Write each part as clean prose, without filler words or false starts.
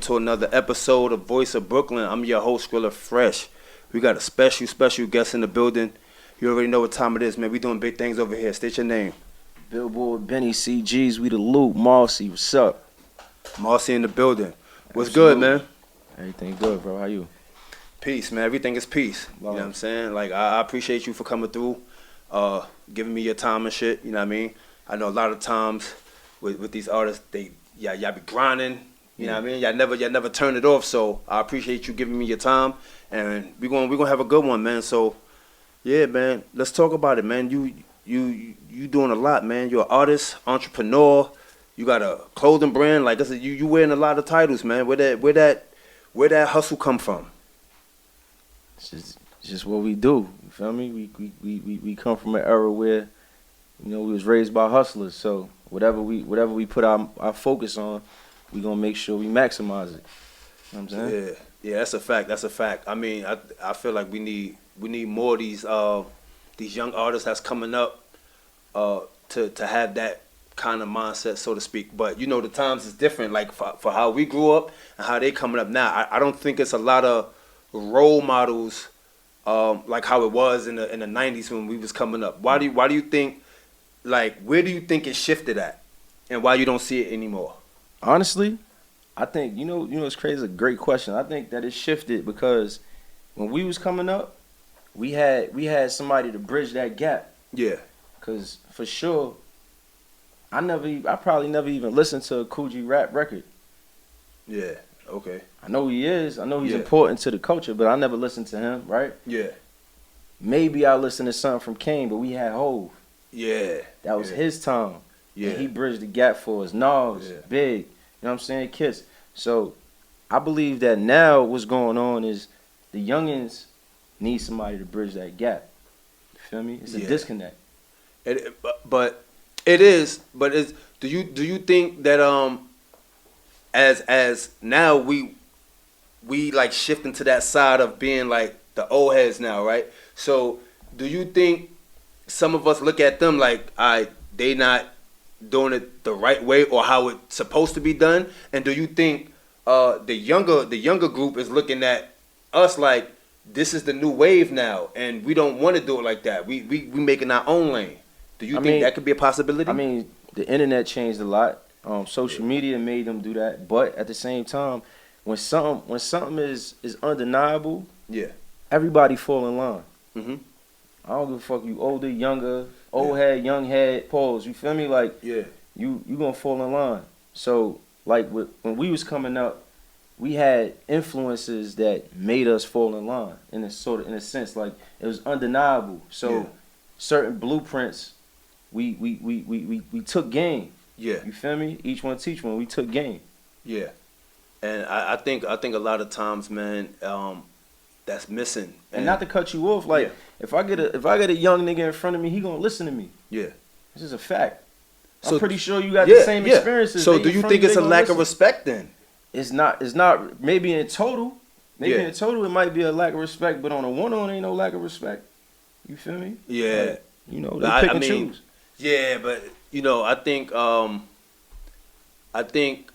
to another episode of Voice of Brooklyn. I'm your host, Skrilla Fresh. We got a special guest in the building. You already know what time it is, man. We doing big things over here. State your name. Billboard, Benny, CGs, we the loop. Marcy, what's up? Marcy in the building. What's Absolutely. good, man? Everything good, bro. How you? Peace, man. Everything is peace. You know what I'm saying? Like, I appreciate you for coming through, giving me your time and shit. You know what I mean? I know a lot of times with these artists, y'all be grinding. You know what I mean? Y'all never turn it off. So I appreciate you giving me your time, and we gonna have a good one, man. So yeah, man. Let's talk about it, man. You doing a lot, man. You're an artist, entrepreneur. You got a clothing brand. Like I said, you wearing a lot of titles, man. Where that hustle come from? It's just what we do. You feel me? We come from an era where, we was raised by hustlers. So whatever we put our focus on, we gonna make sure we maximize it. You know what I'm saying? Yeah, that's a fact. That's a fact. I mean, I feel like we need more of these young artists that's coming up to have that kind of mindset, so to speak. But the times is different. Like for how we grew up and how they coming up now. I don't think it's a lot of role models like how it was in the 90s when we was coming up. Why do you think, like, where do you think it shifted at, and why you don't see it anymore? Honestly, I think it's crazy. It's a great question. I think that it shifted because when we was coming up, we had somebody to bridge that gap. Yeah. Cause for sure, I probably never even listened to a Coogee rap record. Yeah. Okay. I know he is. I know he's important to the culture, but I never listened to him. Right. Yeah. Maybe I listened to something from Kane, but we had Hove. Yeah. That was his time. Yeah. And he bridged the gap for us. Nas, Big. You know what I'm saying? Kiss. So I believe that now what's going on is the youngins need somebody to bridge that gap. You feel me? It's a disconnect. But do you think that as now we like shifting to that side of being like the old heads now, right? So do you think some of us look at them like they not doing it the right way or how it's supposed to be done? And do you think the younger group is looking at us like this is the new wave now and we don't want to do it like that? We making our own lane. Do you think that could be a possibility? I mean, the internet changed a lot. Social media made them do that, but at the same time, when something is undeniable, everybody fall in line. Mm-hmm. I don't give a fuck. You older, younger, old head, young head, pause. You feel me? Like you gonna fall in line. So like when we was coming up, we had influences that made us fall in line in a sense, like it was undeniable. So certain blueprints, we took game. Yeah. You feel me? Each one teach one. We took game. Yeah. And I think a lot of times, man, that's missing. And not to cut you off, like if I get a young nigga in front of me, he gonna listen to me. Yeah. This is a fact. So, I'm pretty sure you got the same experiences. So do you think it's a lack of respect then? It's not. Maybe in total, it might be a lack of respect, but on a one-on ain't no lack of respect. You feel me? Yeah. Like, they pick and choose. Yeah, but I think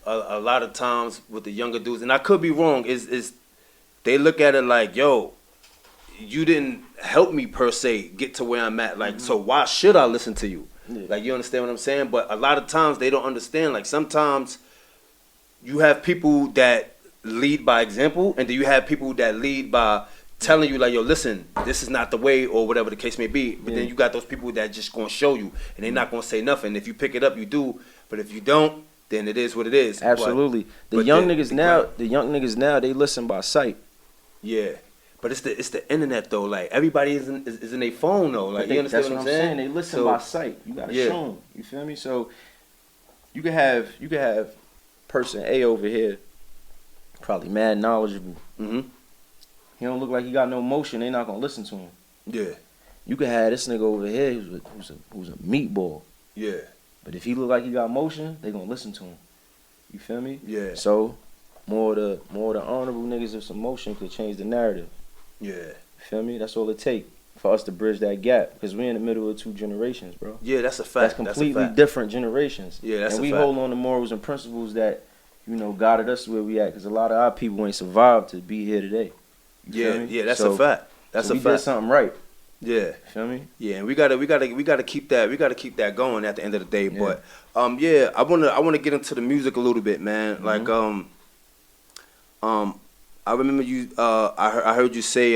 a lot of times with the younger dudes, and I could be wrong, is they look at it like, yo, you didn't help me per se get to where I'm at. Like, so why should I listen to you? Yeah. Like, you understand what I'm saying? But a lot of times they don't understand. Like, sometimes you have people that lead by example, and then you have people that lead by telling you, like, yo, listen, this is not the way, or whatever the case may be. But then you got those people that just gonna show you, and they're not gonna say nothing. If you pick it up, you do. But if you don't, then it is what it is. Absolutely. The young niggas now, they listen by sight. Yeah. But it's the internet though. Like, everybody is in their phone though. Like, you understand what I'm saying? They listen by sight. You gotta show them. You feel me? So you could have person A over here, probably mad knowledgeable. Mm-hmm. He don't look like he got no motion. They not gonna listen to him. Yeah. You could have this nigga over here who's a meatball. Yeah. But if he look like he got motion, they gonna listen to him. You feel me? Yeah. So more the honorable niggas with some motion could change the narrative. Yeah. You feel me? That's all it take for us to bridge that gap, because we're in the middle of two generations, bro. Yeah, that's a fact. That's completely different generations. Yeah, that's a fact. And we hold on to morals and principles that guided us to where we at. Because a lot of our people ain't survived to be here today. You feel me? Yeah, that's a fact. That's so a we fact. did something right. Yeah. You feel me? Yeah, and we gotta keep that going at the end of the day. Yeah. But yeah, I wanna get into the music a little bit, man. Mm-hmm. Like I remember you. I heard you say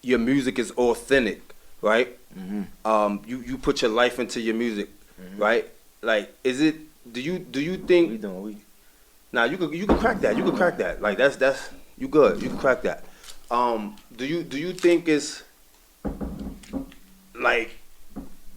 your music is authentic, right? Mm-hmm. You put your life into your music, mm-hmm. right? Like, is it? Do you think? Nah, you can crack that. You can crack that. Like that's you good. You can crack that. Do you think it's like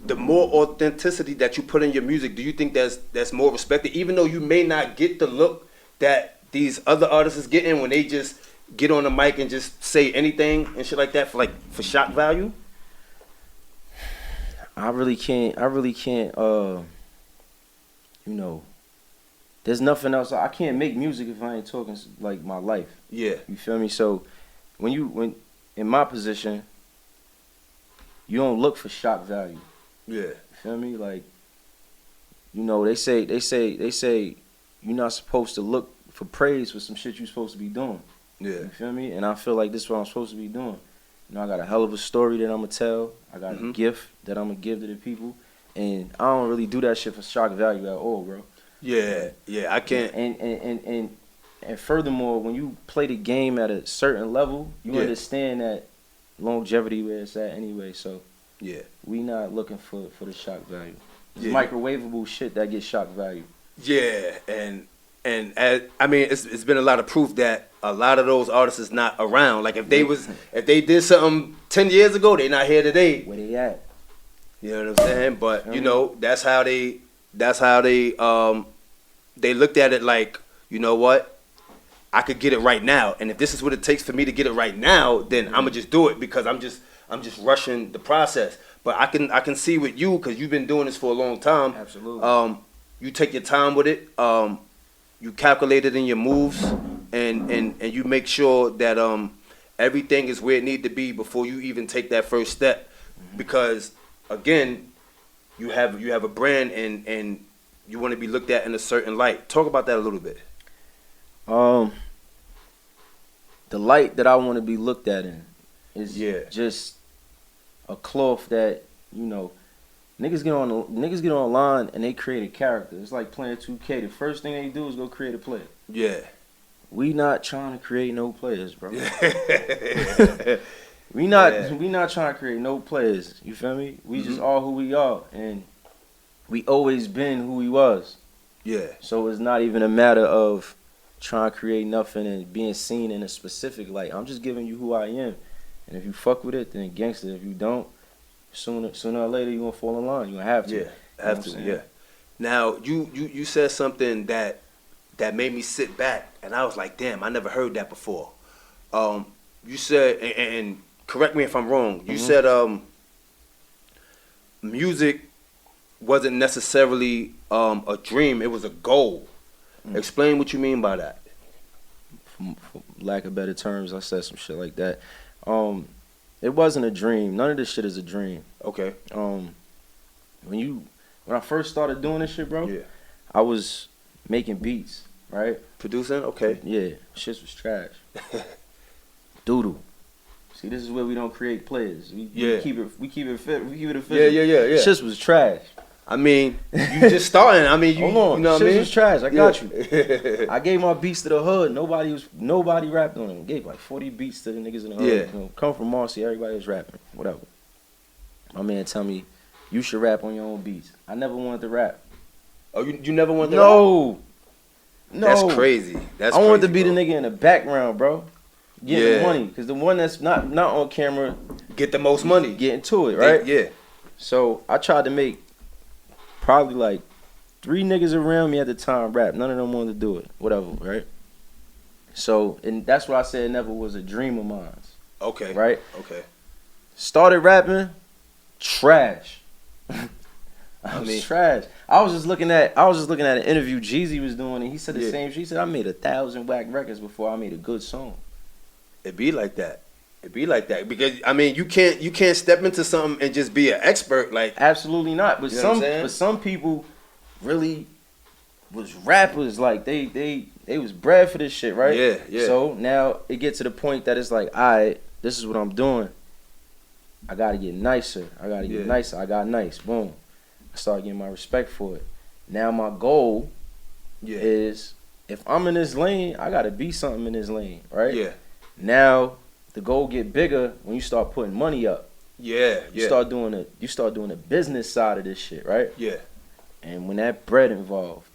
the more authenticity that you put in your music? Do you think that's more respected, even though you may not get the look that these other artists is getting when they just get on the mic and just say anything and shit like that for shock value? I really can't. There's nothing else. I can't make music if I ain't talking like my life. Yeah. You feel me? So when in my position, you don't look for shock value. Yeah. You feel me? Like, they say you're not supposed to look for praise for some shit you're supposed to be doing. Yeah. You feel me? And I feel like this is what I'm supposed to be doing. I got a hell of a story that I'm gonna tell. I got a gift that I'm gonna give to the people, and I don't really do that shit for shock value at all, bro. Yeah, I can't. And furthermore, when you play the game at a certain level, you understand that longevity where it's at anyway. So yeah, we not looking for the shock value. It's microwavable shit that gets shock value. Yeah, and I mean, it's been a lot of proof that a lot of those artists is not around. Like if they did something 10 years ago, they not here today. Where they at? You know what I'm saying? But that's how they looked at it. Like, you know what? I could get it right now, and if this is what it takes for me to get it right now, then I'm gonna just do it because I'm just rushing the process. But I can see with you, because you've been doing this for a long time. Absolutely. You take your time with it. You calculate it in your moves, and you make sure that everything is where it need to be before you even take that first step. Mm-hmm. Because again, you have a brand, and you want to be looked at in a certain light. Talk about that a little bit. The light that I want to be looked at in is just a cloth that niggas get online and they create a character. It's like playing 2K. The first thing they do is go create a player. Yeah. We not trying to create no players, bro. we not trying to create no players. You feel me? We just are who we are, and we always been who we was. Yeah. So it's not even a matter of trying to create nothing and being seen in a specific light. I'm just giving you who I am, and if you fuck with it, then gangster. If you don't, sooner or later you gonna fall in line. You gonna have to. Yeah, have to. Yeah. Now you said something that made me sit back, and I was like, damn, I never heard that before. You said, and correct me if I'm wrong. You said music wasn't necessarily a dream; it was a goal. Explain what you mean by that. For lack of better terms, I said some shit like that. It wasn't a dream. None of this shit is a dream. Okay. When I first started doing this shit, bro, I was making beats, right? Producing? Okay. Yeah. Shit was trash. Doodle. See, this is where we don't create players. We keep it official. Yeah. Shit was trash. I mean, you just starting. I mean, hold on. You know what I mean? Shit was trash. I got you. I gave my beats to the hood. Nobody rapped on them. Gave like 40 beats to the niggas in the hood. Yeah. Come from Marcy, everybody was rapping. Whatever. My man tell me, you should rap on your own beats. I never wanted to rap. Oh, you never wanted to rap? No. That's crazy. I wanted to be the nigga in the background, bro. Getting money. Because the one that's not on camera. Get the most money. Get into it, right? Yeah. So I tried to make probably like 3 niggas around me at the time rap. None of them wanted to do it. Whatever, right? So, and that's why I said it never was a dream of mine. Okay. Right? Okay. Started rapping, trash. I was trash. I was just looking at an interview Jeezy was doing, and he said the same shit. He said, I made 1,000 whack records before I made a good song. It be like that. Because I mean, you can't step into something and just be an expert. Like, absolutely not. But some people really was rappers. Like they was bred for this shit, right? Yeah, yeah. So now it gets to the point that it's like, alright, this is what I'm doing. I gotta get nicer. I gotta get nicer. I got nice. Boom. I started getting my respect for it. Now my goal is, if I'm in this lane, I gotta be something in this lane, right? Yeah. Now the goal get bigger when you start putting money up. Yeah. You start doing the business side of this shit, right? Yeah. And when that bread involved,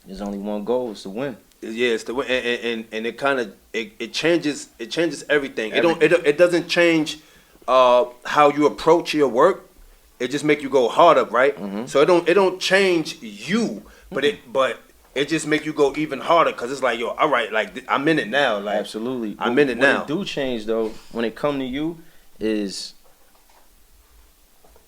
there's only one goal: is to win. Yeah, it's the way, and it kind of it changes everything. It doesn't change how you approach your work. It just make you go harder, right? Mm-hmm. So it don't change you, but it just make you go even harder, because it's like, yo, all right, like I'm in it now. Like, absolutely, I'm in it now. What it do change though when it come to you is,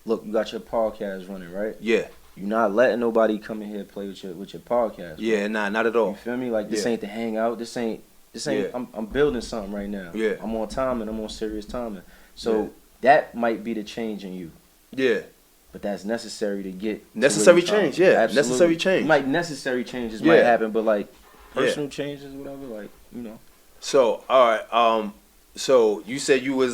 look, you got your podcast running, right? Yeah. You're not letting nobody come in here play with your podcast. Yeah, nah, not at all. You feel me? Like, this ain't the hangout. This ain't. Yeah. I'm building something right now. Yeah. I'm on timing. I'm on serious timing. So that might be the change in you. Yeah. But that's necessary to get necessary change. Yeah, absolutely. necessary change. Like, necessary changes might happen, but like personal changes, whatever. Like, you know. So all right. So you said you was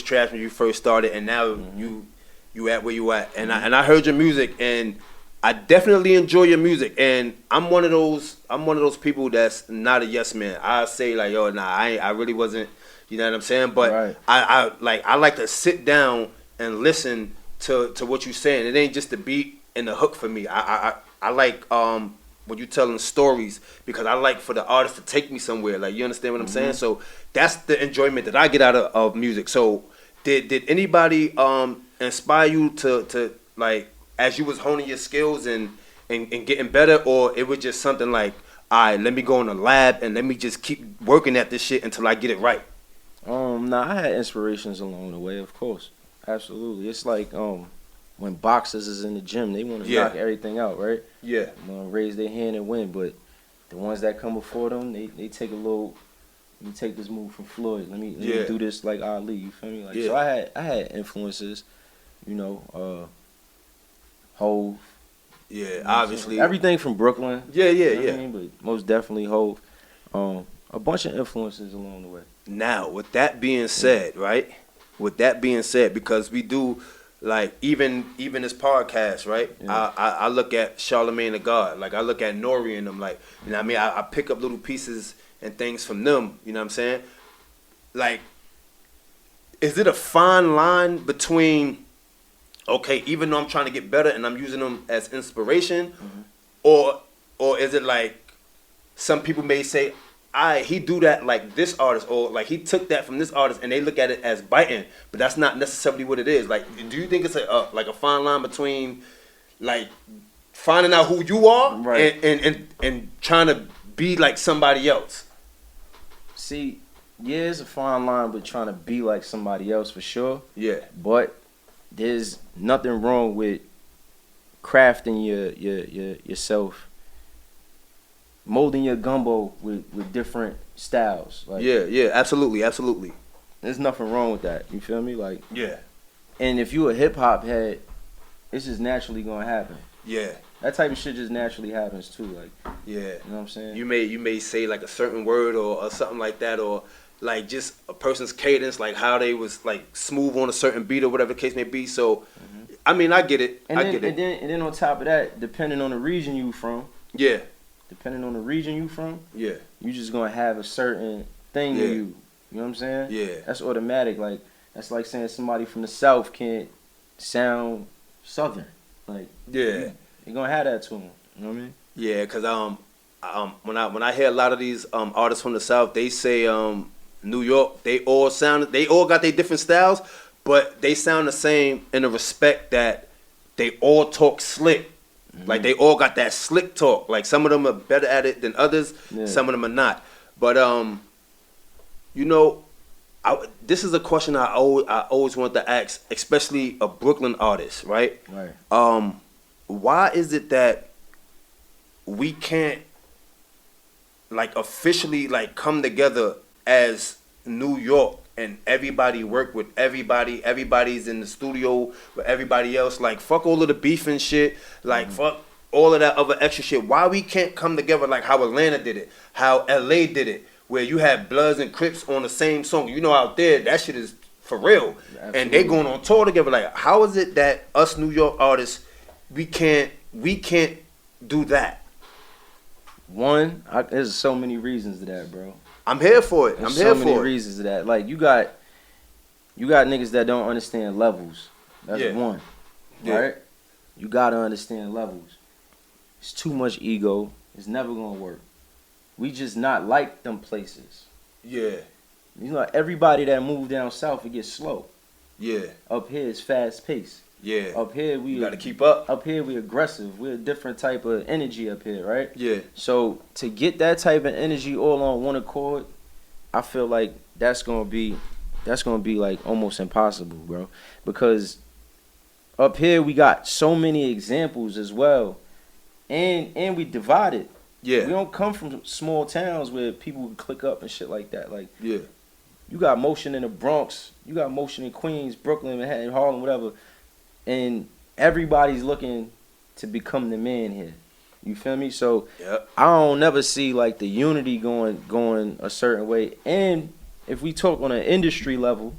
trash when you first started, and now you at where you at, and I heard your music, and I definitely enjoy your music, and I'm one of those people that's not a yes man. I say like, yo, nah, I really wasn't, you know what I'm saying? But I like to sit down and listen to what you're saying. It ain't just the beat and the hook for me. I like when you telling stories, because I like for the artist to take me somewhere. Like, you understand what I'm saying? So that's the enjoyment that I get out of music. So did anybody inspire you to like, as you was honing your skills and getting better, or it was just something like, all right, let me go in the lab and let me just keep working at this shit until I get it right? Nah, I had inspirations along the way, of course. Absolutely. It's like when boxers is in the gym, they want to knock everything out, right? Yeah. They want to raise their hand and win, but the ones that come before them, they take a little. Let me take this move from Floyd. Let me do this like Ali. You feel me? Like, so I had influences, you know, Hove. Yeah, you know, obviously. Everything from Brooklyn. Yeah. I mean? But most definitely Hove. A bunch of influences along the way. Now, with that being said, right? With that being said, because we do, like, even this podcast, right? Yeah. I look at Charlamagne the God. Like, I look at Nori and them, like, you know what I mean? I pick up little pieces and things from them, you know what I'm saying? Like, is it a fine line between, okay, even though I'm trying to get better and I'm using them as inspiration, or is it like, some people may say, he do that like this artist, or like he took that from this artist, and they look at it as biting, but that's not necessarily what it is. Like, do you think it's like a fine line between like finding out who you are, right, and trying to be like somebody else? See, yeah, it's a fine line, but trying to be like somebody else for sure. Yeah. But there's nothing wrong with crafting yourself, molding your gumbo with different styles. Like, yeah, absolutely. There's nothing wrong with that. You feel me? Like, yeah. And if you a hip hop head, it's just naturally gonna happen. Yeah. That type of shit just naturally happens too. Like, yeah. You know what I'm saying? You may say like a certain word or something like that, or like just a person's cadence, like how they was like smooth on a certain beat or whatever the case may be. So, I mean, I get it. And then on top of that, depending on the region you from. Yeah. Depending on the region you from, you just gonna have a certain thing in you. You know what I'm saying? Yeah. That's automatic. Like, that's like saying somebody from the South can't sound Southern. Like, yeah, you're gonna have that to them. You know what I mean? Yeah, cause when I hear a lot of these artists from the South, they say New York, they all got their different styles, but they sound the same in the respect that they all talk slick. Like, they all got that slick talk. Like, some of them are better at it than others. Yeah. Some of them are not. But you know, this is a question I always want to ask, especially a Brooklyn artist, right? Right. Why is it that we can't like officially like come together as New York and everybody work with everybody? Everybody's in the studio with everybody else. Like, fuck all of the beef and shit. Like, fuck all of that other extra shit. Why we can't come together like how Atlanta did it, how LA did it, where you had Bloods and Crips on the same song. You know, out there, that shit is for real. Absolutely. And they going on tour together. Like, how is it that us New York artists, we can't do that? There's so many reasons to that, bro. I'm here for it. There's so many reasons to that. Like, you got niggas that don't understand levels. That's one. Yeah. Right? You gotta understand levels. It's too much ego. It's never gonna work. We just not like them places. Yeah. You know, everybody that moved down south, it gets slow. Yeah. Up here, it's fast paced. Yeah. Up here, you gotta keep up. Up here, we aggressive. We're a different type of energy up here, right? Yeah. So to get that type of energy all on one accord, I feel like that's gonna be like almost impossible, bro. Because up here we got so many examples as well, and we divided. Yeah. We don't come from small towns where people can click up and shit like that. Like, yeah. You got motion in the Bronx, you got motion in Queens, Brooklyn, Manhattan, Harlem, whatever. And everybody's looking to become the man here. You feel me? So I don't never see like the unity going a certain way. And if we talk on an industry level,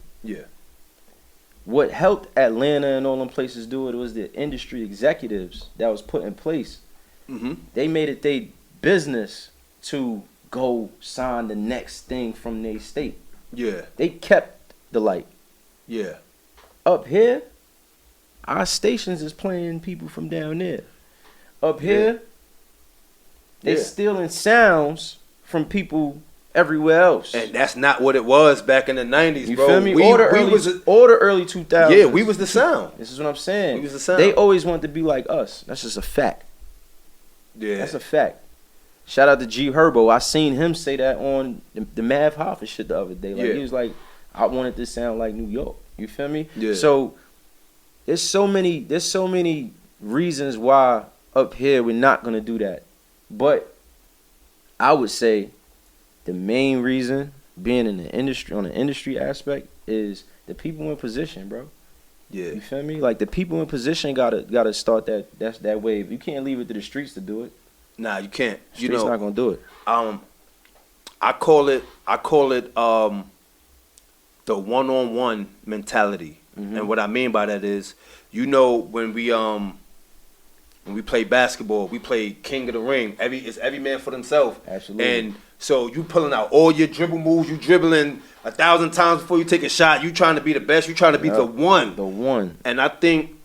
what helped Atlanta and all them places do it was the industry executives that was put in place. Mm-hmm. They made it their business to go sign the next thing from their state. Yeah. They kept the light. Yeah. Up here, our stations is playing people from down there. Up here, they stealing sounds from people everywhere else. And that's not what it was back in the 90s, you bro. Feel me? Or the early 2000s. Yeah, we was the sound. This is what I'm saying. We was the sound. They always wanted to be like us. That's just a fact. Yeah. That's a fact. Shout out to G Herbo. I seen him say that on the Mav Hoffa shit the other day. Like he was like, I wanted to sound like New York. You feel me? Yeah. So there's so many reasons why up here we're not gonna do that. But I would say the main reason being in the industry, on the industry aspect, is the people in position, bro. Yeah. You feel me? Like the people in position gotta start that wave. You can't leave it to the streets to do it. Nah, you can't. Streets not gonna do it. I call it the one-on-one mentality. Mm-hmm. And what I mean by that is, when we play basketball, we play King of the Ring. It's every man for themselves. Absolutely. And so you pulling out all your dribble moves, you dribbling 1,000 times before you take a shot. You trying to be the best. You trying to be the one. The one. And I think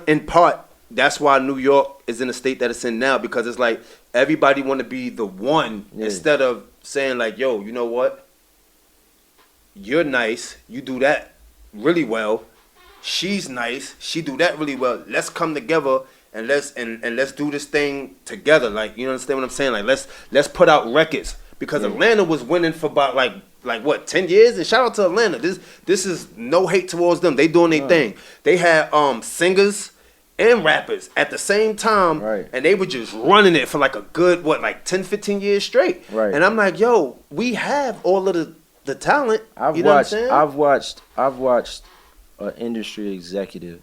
in part, that's why New York is in the state that it's in now, because it's like everybody want to be the one instead of saying like, yo, you know what? You're nice. You do that really well. She's nice. She do that really well. Let's come together and let's do this thing together. Like, you understand what I'm saying? Like, let's put out records, because Atlanta was winning for about like what, 10 years? And shout out to Atlanta. This is no hate towards them. They doing their thing. They had singers and rappers at the same time, and they were just running it for like a good 10, 15 years straight. Right. And I'm like, yo, we have all of the talent. I've watched an industry executive,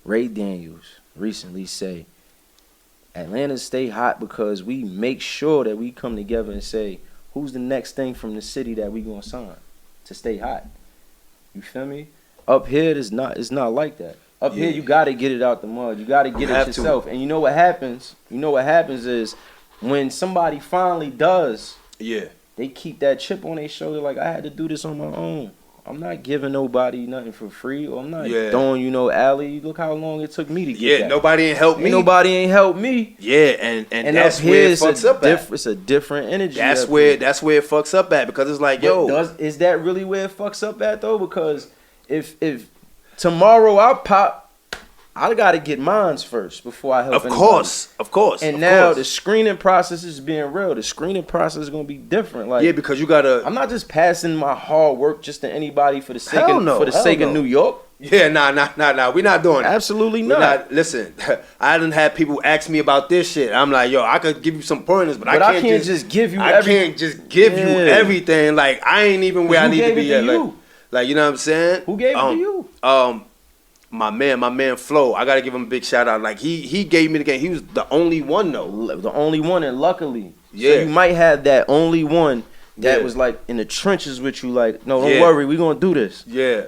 Ray Daniels, recently say, Atlanta stay hot because we make sure that we come together and say, who's the next thing from the city that we gonna sign to stay hot? You feel me? Up here, it's not like that. Up here, you got to get it out the mud. You got to get it yourself. And you know what happens? Is when somebody finally does, they keep that chip on their shoulder like, I had to do this on my own. I'm not giving nobody nothing for free, or I'm not throwing alley. Look how long it took me to get that. Nobody ain't helped me. Nobody ain't helped me. Yeah, and that's where it fucks up at. It's a different energy. That's where it fucks up at, because it's like, is that really where it fucks up at though? Because if tomorrow I pop, I gotta get mines first before I help anybody. Of course. And now the screening process is being real. The screening process is gonna be different. Like, because you gotta. I'm not just passing my hard work just to anybody for the sake of New York. Yeah, nah. We're not doing that. Absolutely not. Listen, I done had people ask me about this shit. I'm like, yo, I could give you some pointers, but I can't just give you. I can't just give you everything. Like, I ain't even where I need to be yet. Like, you know what I'm saying? Who gave it to you? my man Flo. I gotta give him a big shout out. Like he gave me the game. He was the only one though. The only one, and luckily, yeah. So you might have that only one that was like in the trenches with you. Like, no, don't worry, we gonna do this. Yeah.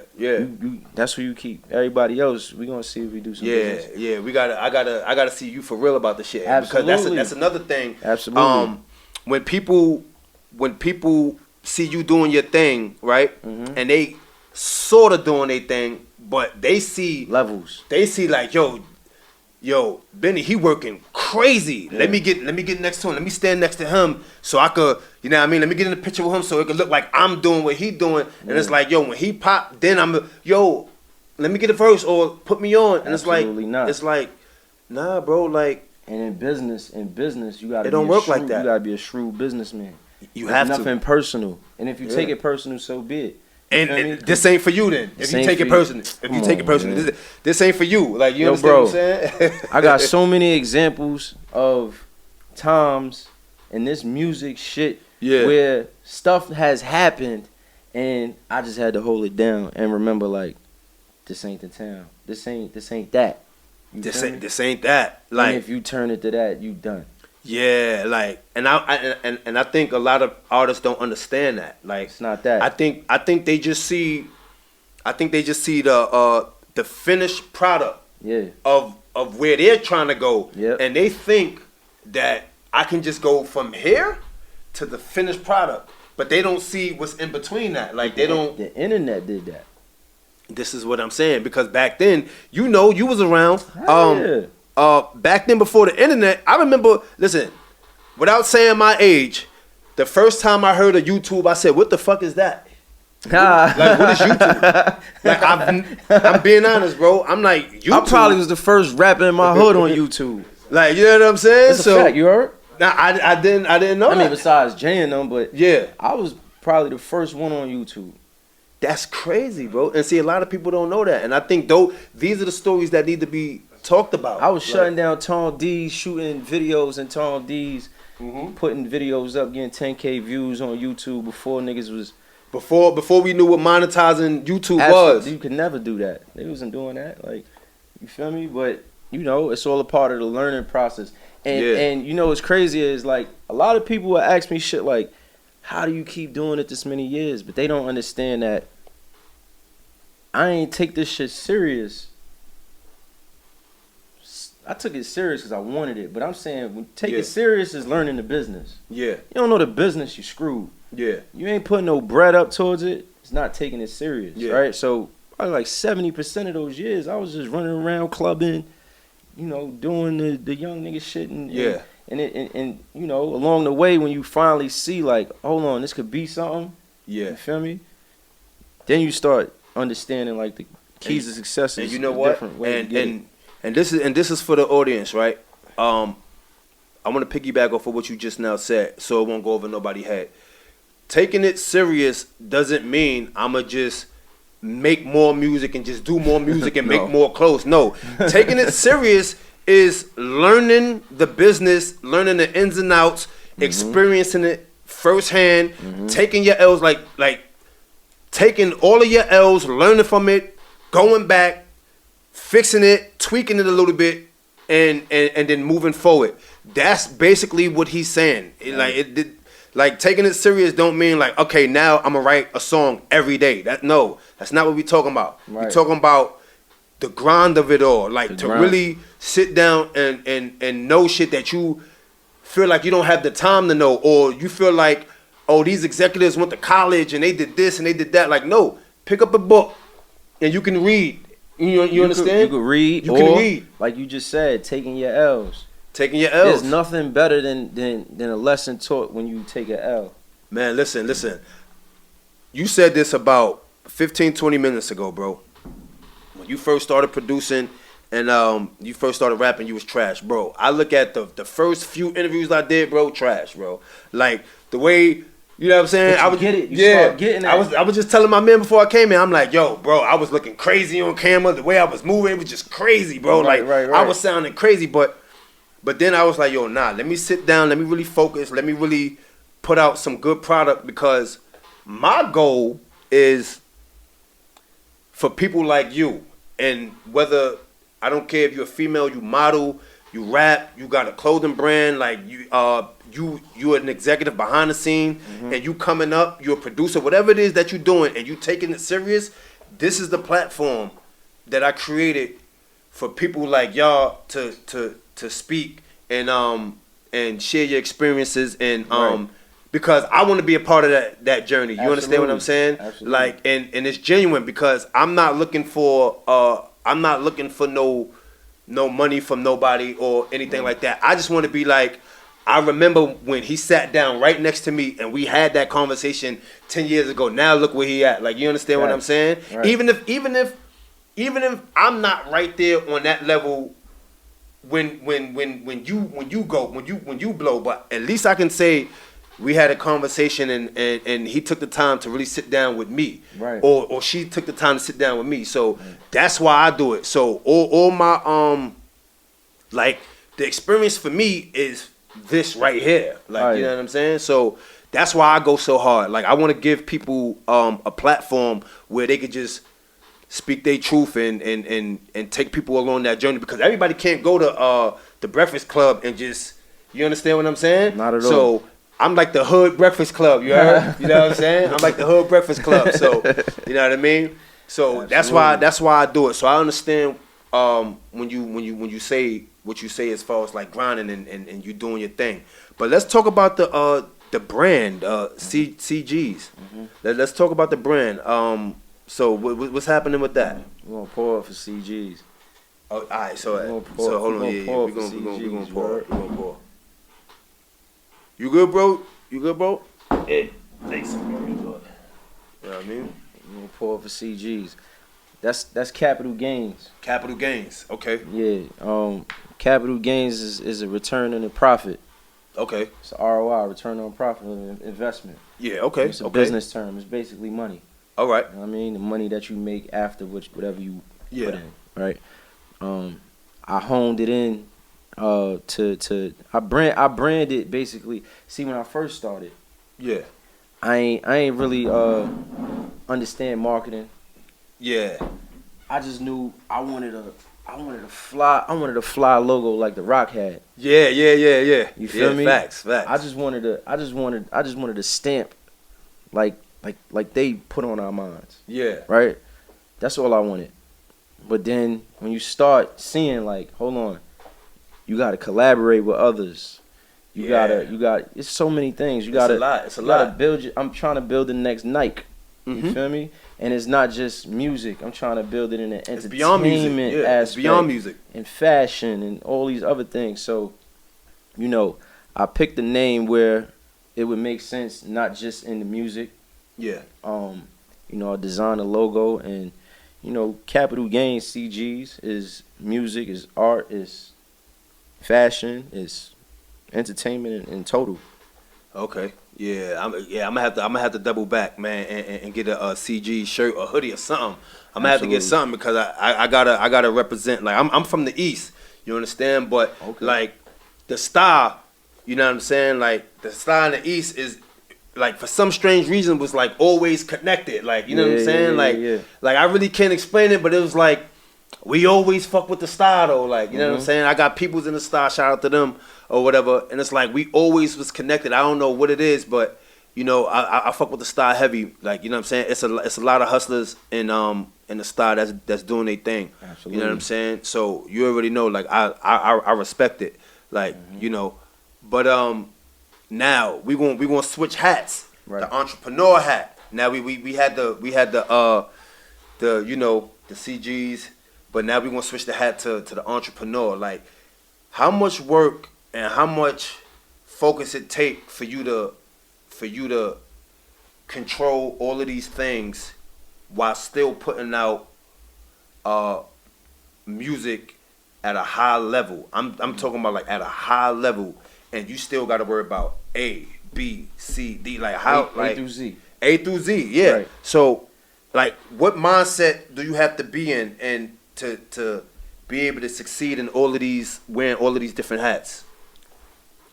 That's who you keep. Everybody else, we gonna see if we do some business. Yeah. I gotta see you for real about the shit. Absolutely. Because that's another thing. Absolutely. When people see you doing your thing, right, and they sort of doing their thing, but they see levels. They see like, yo, Benny, he working crazy. Yeah. Let me get next to him. Let me stand next to him so I could, you know what I mean? Let me get in the picture with him so it could look like I'm doing what he doing. And it's like, yo, when he pop, then let me get a verse or put me on. And Absolutely it's like, nah, bro, like. And in business, you gotta. It don't work like that. You gotta be a shrewd businessman. You have to. Nothing personal, and if you take it personal, so be it. And this ain't for you then. If you take it personally, this ain't for you. Like, you understand what I'm saying? I got so many examples of times in this music shit where stuff has happened, and I just had to hold it down and remember, like, this ain't the town. This ain't that. This ain't that. Like, and if you turn it to that, you done. Yeah, like, and I think a lot of artists don't understand that. Like, it's not that. I think they just see the finished product of where they're trying to go. Yep. And they think that I can just go from here to the finished product. But they don't see what's in between that. Like, they don't. The internet did that. This is what I'm saying, because back then, you was around. Back then, before the internet, I remember. Listen, without saying my age, the first time I heard of YouTube, I said, "What the fuck is that?" Like, what is YouTube? Like, I'm being honest, bro. I'm like, YouTube. I probably was the first rapper in my hood on YouTube. Like, you know what I'm saying? It's a fact. You heard? Nah, I didn't know. I mean, besides Jay and them, but yeah, I was probably the first one on YouTube. That's crazy, bro. And see, a lot of people don't know that. And I think these are the stories that need to be talked about. I was shutting down Tom D's, shooting videos in Tom D's, putting videos up, getting 10K views on YouTube before niggas was. Before we knew what monetizing YouTube was. You could never do that. They wasn't doing that. Like, you feel me? But, it's all a part of the learning process. And what's crazy is, like, a lot of people will ask me shit like, how do you keep doing it this many years? But they don't understand that I ain't take this shit serious. I took it serious because I wanted it. But I'm saying, take it serious is learning the business. Yeah. You don't know the business, you screwed. Yeah. You ain't putting no bread up towards it. It's not taking it serious, right? So, probably like 70% of those years, I was just running around clubbing, doing the young nigga shit. And along the way, when you finally see, like, hold on, this could be something. Yeah. You feel me? Then you start understanding, like, the keys to success. And you know what? And this is for the audience, right? I want to piggyback off of what you just now said, so it won't go over nobody's head. Taking it serious doesn't mean I'ma just make more music and just do more music and make more clothes. No, taking it serious is learning the business, learning the ins and outs, experiencing it firsthand, taking your L's, like taking all of your L's, learning from it, going back, fixing it, tweaking it a little bit, and then moving forward. That's basically what he's saying. Like, taking it serious don't mean like, okay, now I'm gonna write a song every day. That's not what we talking about. Right. We're talking about the grind of it all. Like, to really sit down and know shit that you feel like you don't have the time to know, or you feel like, oh, these executives went to college and they did this and they did that. Like, no, pick up a book and you can read. You understand? You can read. You can read. Like you just said, taking your L's. Taking your L's. There's nothing better than a lesson taught when you take an L. Man, listen. You said this about 15, 20 minutes ago, bro. When you first started producing and you first started rapping, you was trash, bro. I look at the first few interviews I did, bro, trash, bro. Like, the way, you know what I'm saying? I would get it. You start getting it. I was just telling my man before I came in, I'm like, yo, bro, I was looking crazy on camera. The way I was moving, it was just crazy, bro. Right. I was sounding crazy, but then I was like, yo, nah, let me sit down, let me really focus, let me really put out some good product, because my goal is for people like you and whether I don't care if you're a female, you model, you rap, you got a clothing brand, like you're an executive behind the scene, and you coming up, you're a producer, whatever it is that you're doing, and you taking it serious. This is the platform that I created for people like y'all to speak and share your experiences and Right. because I want to be a part of that journey. You understand what I'm saying? Absolutely. Like and it's genuine because I'm not looking for no money from nobody or anything like that. I just want to be like, I remember when he sat down right next to me and we had that conversation 10 years ago. Now look where he at. Like, you understand what Right. I'm saying? Right. Even if I'm not right there on that level when you blow, but at least I can say we had a conversation and he took the time to really sit down with me, Right. or she took the time to sit down with me. So that's why I do it. So all my like the experience for me is this right here. Like, Right. you know what I'm saying? So that's why I go so hard. Like, I want to give people a platform where they could just speak their truth and take people along that journey, because everybody can't go to the Breakfast Club and just, you understand what I'm saying? Not at all. So I'm like the hood Breakfast Club, you heard? You know what I'm saying? I'm like the hood Breakfast Club. So you know what I mean? So that's why I do it. So I understand when you say what you say as far as like grinding and you doing your thing. But let's talk about the brand, CGs. Let's talk about the brand. So what's happening with that? We're gonna pour it for CGs. Oh, all right. So pour- so hold we on. gonna Yeah, pour we're for gonna CGs, pour. word. We're gonna pour. You good, bro? You good, bro? Yeah. Thanks, bro. You good? You know what I mean? We're gonna pour it for CGs. That's capital gains. Capital gains. Okay. Yeah. Capital gains is a return on the profit. Okay. It's a ROI, return on profit investment. Yeah. Okay. It's a okay. business term. It's basically money. All right. You know what I mean? The money that you make after whatever you Yeah. put in, right? I honed it in I branded basically. See, when I first started, Yeah. I ain't really understand marketing. Yeah. I just knew I wanted a fly logo like The Rock had. Yeah. You feel me? Facts. I just wanted a stamp like they put on our minds. Yeah. Right? That's all I wanted. But then when you start seeing like, hold on, you gotta collaborate with others. You got it's so many things. It's a lot. I'm trying to build the next Nike. You feel me? And it's not just music. I'm trying to build it in an entertainment beyond music. Yeah, aspect. it's beyond music. And fashion and all these other things. So, I picked a name where it would make sense, not just in the music. Yeah. I designed a logo, and capital gains CGs is music, is art, is fashion, is entertainment in total. Okay. Yeah. I'm gonna have to double back, man, and get a CG shirt or hoodie or something. I'm gonna have to get something because I gotta represent. Like, I'm from the East, you understand? But like the style, you know what I'm saying? Like the style in the East is like, for some strange reason, was like always connected. Like, you know what I'm saying? Like I really can't explain it, but it was like we always fuck with the style though. Like, you know what I'm saying? I got peoples in the style, shout out to them or whatever. And it's like we always was connected. I don't know what it is, but I fuck with the style heavy. Like, you know what I'm saying? It's a lot of hustlers in the style that's doing their thing. Absolutely. You know what I'm saying? So you already know, like I respect it. Like, but now we gonna switch hats. Right. The entrepreneur hat. Now we had the CGs, but now we gonna switch the hat to the entrepreneur. Like, how much work and how much focus it take for you to control all of these things while still putting out music at a high level. I'm talking about like at a high level, and you still got to worry about A, B, C, D, like how A through Z. A through Z, yeah. Right. So, like, what mindset do you have to be in and to be able to succeed in all of these, wearing all of these different hats?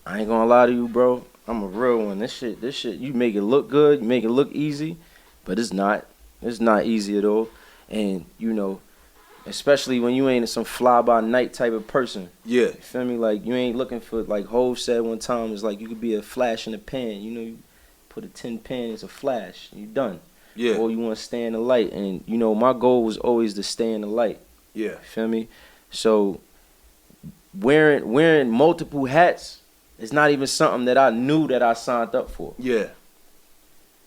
I ain't gonna lie to you, bro. I'm a real one. This shit, you make it look good, you make it look easy, but it's not. It's not easy at all. And Especially when you ain't some fly by night type of person. Yeah. You feel me? Like you ain't looking for, like Hov said one time, it's like you could be a flash in the pan. You know, you put a 10 pan, it's a flash, you done. Yeah. Or you want to stay in the light. And you know, my goal was always to stay in the light. Yeah. You feel me? So wearing multiple hats is not even something that I knew that I signed up for. Yeah.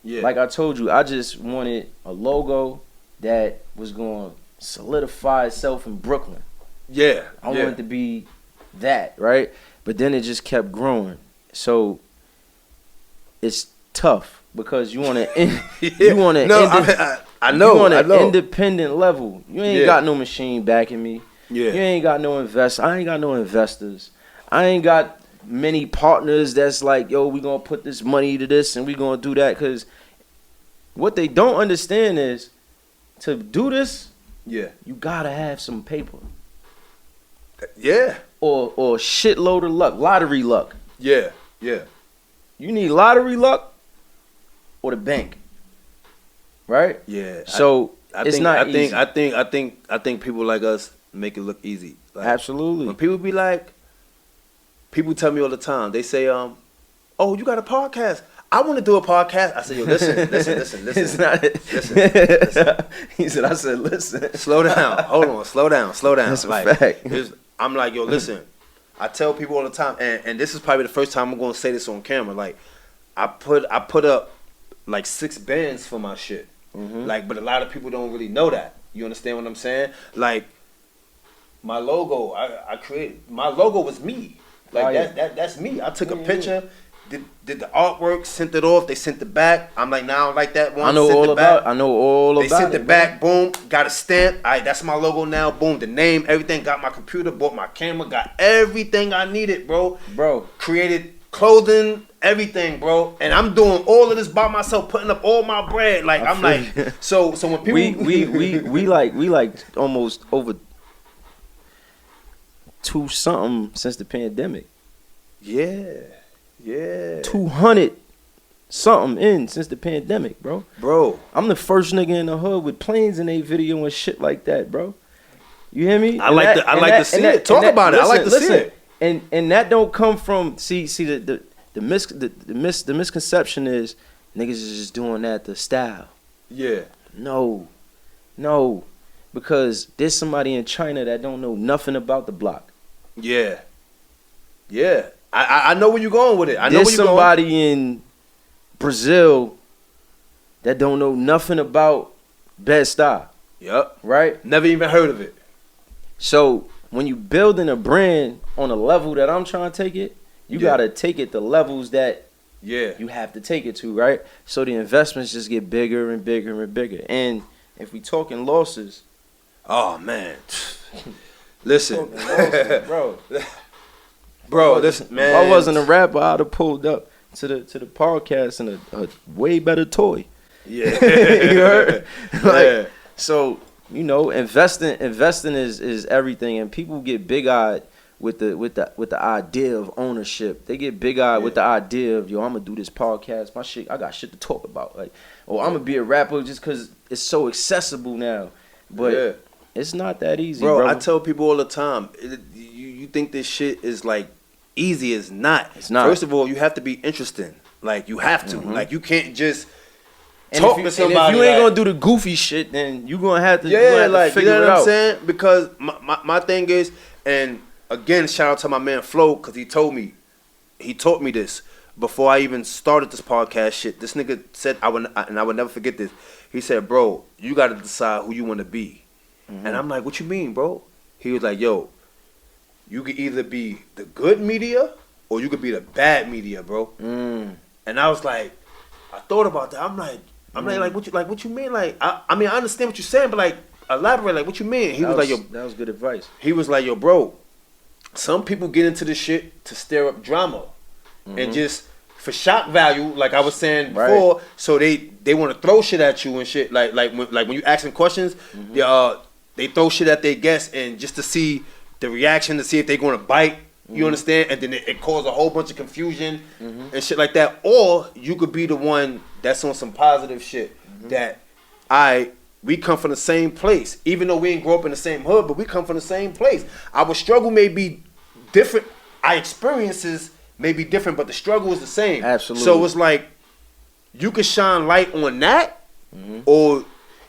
Yeah. Like I told you, I just wanted a logo that was going to solidify itself in Brooklyn. Yeah. I wanted to be that, right? But then it just kept growing. So it's tough because you want to you want to I know. You want an I know. independent level. You ain't got no machine backing me. Yeah. You ain't got no I ain't got no investors. I ain't got many partners that's like, yo, we gonna put this money to this and we gonna do that. Cause what they don't understand is to do this, yeah, you gotta have some paper. Yeah. Or shitload of luck, lottery luck. Yeah. Yeah. You need lottery luck or the bank. Right? Yeah. So it's not easy. I think people like us make it look easy. Like, absolutely. When people be like, people tell me all the time, they say, oh, you got a podcast. I want to do a podcast. I said, yo, listen. It's not, listen. He said, I said, listen. Slow down. Hold on. Slow down. That's like, a fact. I'm like, yo, listen. I tell people all the time, and this is probably the first time I'm going to say this on camera. Like, I put up like 6 bands for my shit. Mm-hmm. Like, but a lot of people don't really know that. You understand what I'm saying? Like, my logo, I created. My logo was me. Like that's me. I took a picture, did the artwork, sent it off. They sent it back. I'm like, nah, I don't like that one. I know all about it. They sent it back. Boom, got a stamp. All right, that's my logo now. Boom, the name, everything. Got my computer, bought my camera, got everything I needed, bro. Created clothing, everything, bro. And I'm doing all of this by myself, putting up all my bread. Like I'm like, so when people we like almost over 2 something since the pandemic. Yeah. 200 something in since the pandemic, bro. I'm the first nigga in the hood with planes in a video and shit like that, bro. You hear me? I like to see it. Talk about it. I like to see it. And that don't come from the misconception is niggas is just doing that to style. Yeah. No. Because there's somebody in China that don't know nothing about the block. Yeah. I know where you're going with it. There's somebody in Brazil that don't know nothing about Bed-Stuy. Yep. Right? Never even heard of it. So when you building a brand on a level that I'm trying to take it, you gotta take it to levels that you have to take it to, right? So the investments just get bigger and bigger and bigger. And if we talking losses, oh man. Listen, bro, listen, man. If I wasn't a rapper, I'd have pulled up to the podcast in a way better toy. Yeah, you heard? Like, so you know, investing is everything, and people get big eyed with the idea of ownership. They get big eyed with the idea of, yo, I'm gonna do this podcast. My shit, I got shit to talk about. Like, or I'm gonna be a rapper just because it's so accessible now. But it's not that easy, bro. I tell people all the time, you think this shit is like easy? It's not. It's not. First of all, you have to be interesting. Like you have to. Mm-hmm. Like you can't just and talk to somebody. And if you ain't gonna do the goofy shit, then you gonna have to. Yeah, you have like to figure you know it what out. I'm saying? Because my thing is, and again, shout out to my man Flo, because he taught me this before I even started this podcast shit. This nigga said I would never forget this. He said, bro, you got to decide who you want to be. Mm-hmm. And I'm like, what you mean, bro? He was like, yo, you could either be the good media or you could be the bad media, bro. Mm. And I was like, I thought about that. I'm like, what you mean? Like, I mean, I understand what you're saying, but like, elaborate. Like, what you mean? He was like, yo, that was good advice. He was like, yo, bro, some people get into this shit to stir up drama, and just for shock value, like I was saying before. Right. So they want to throw shit at you and shit. Like when you ask them questions, they throw shit at their guests and just to see the reaction, to see if they're going to bite. You understand? And then it causes a whole bunch of confusion and shit like that. Or you could be the one that's on some positive shit that we come from the same place. Even though we ain't grow up in the same hood, but we come from the same place. Our struggle may be different. Our experiences may be different, but the struggle is the same. Absolutely. So it's like you could shine light on that, or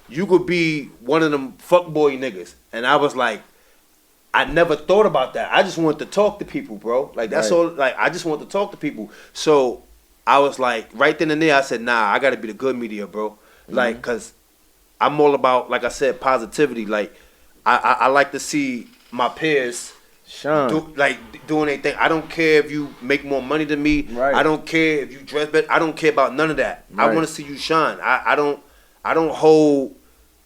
you could be one of them fuckboy niggas. And I was like, I never thought about that. I just wanted to talk to people, bro. Like that's all. Like I just wanted to talk to people. So I was like, right then and there, I said, nah, I gotta be the good media, bro. Like, cause I'm all about, like I said, positivity. Like I like to see my peers doing anything. I don't care if you make more money than me. Right. I don't care if you dress better. I don't care about none of that. Right. I want to see you shine. I don't hold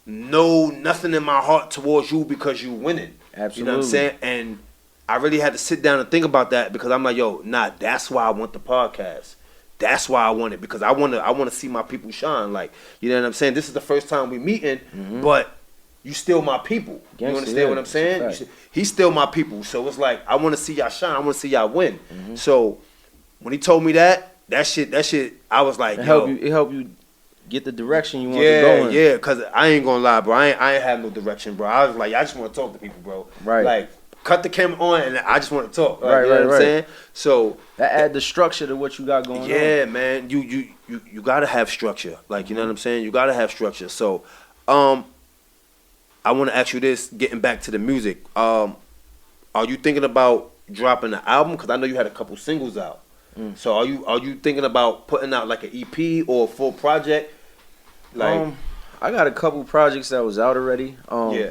nothing in my heart towards you because you winning. Absolutely. You know what I'm saying? And I really had to sit down and think about that because I'm like, yo, nah, that's why I want the podcast. That's why I want it, because I want to see my people shine. Like, you know what I'm saying? This is the first time we meeting, but you still my people. You understand what I'm saying? Right. He's still my people. So it's like, I want to see y'all shine. I want to see y'all win. So when he told me that shit, I was like, it helped you get the direction you want to go in. Yeah, because I ain't gonna lie, bro. I ain't have no direction, bro. I was like, I just want to talk to people, bro. Right. Like, cut the camera on and I just want to talk. Like, Right, you know what I'm right. saying? So that add the structure to what you got going on. yeah, man. You gotta have structure. Like, you know what I'm saying? You gotta have structure. So I want to ask you this, getting back to the music. Are you thinking about dropping an album? Because I know you had a couple singles out. So are you thinking about putting out like an EP or a full project? Like, I got a couple projects that was out already. yeah.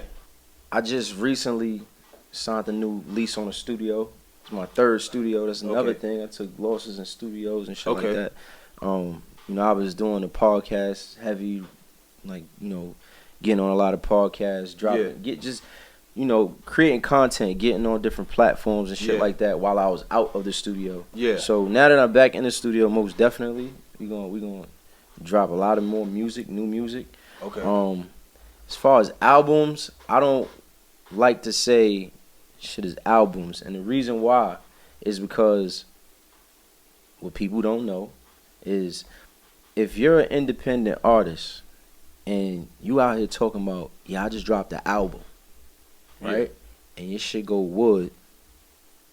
I just recently signed a new lease on a studio. It's my third studio. That's another thing. I took losses in studios and shit like that. You know, I was doing a podcast heavy, like, you know, getting on a lot of podcasts, creating content, getting on different platforms and shit like that while I was out of the studio. Yeah. So now that I'm back in the studio, most definitely we gonna drop a lot of more music, new music. Okay. As far as albums, I don't like to say shit is albums, and the reason why is because what people don't know is if you're an independent artist and you out here talking about, I just dropped the album, right? And your shit go wood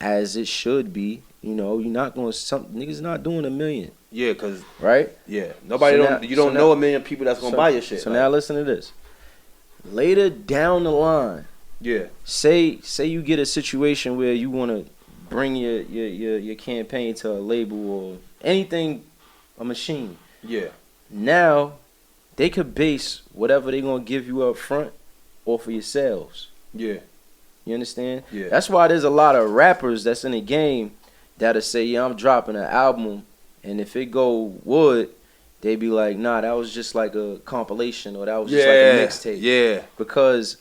as it should be, you know, you're not going, some niggas not doing 1 million. Yeah, cause right? Yeah, nobody don't know 1 million people that's gonna buy your shit. So now listen to this. Later down the line, say you get a situation where you want to bring your campaign to a label or anything, a machine. Yeah. Now they could base whatever they gonna give you up front off of your sales. Yeah. You understand? Yeah. That's why there's a lot of rappers that's in the game that'll say, I'm dropping an album, and if it go wood, they be like, nah, that was just like a compilation, or that was just like a mixtape. Yeah. Because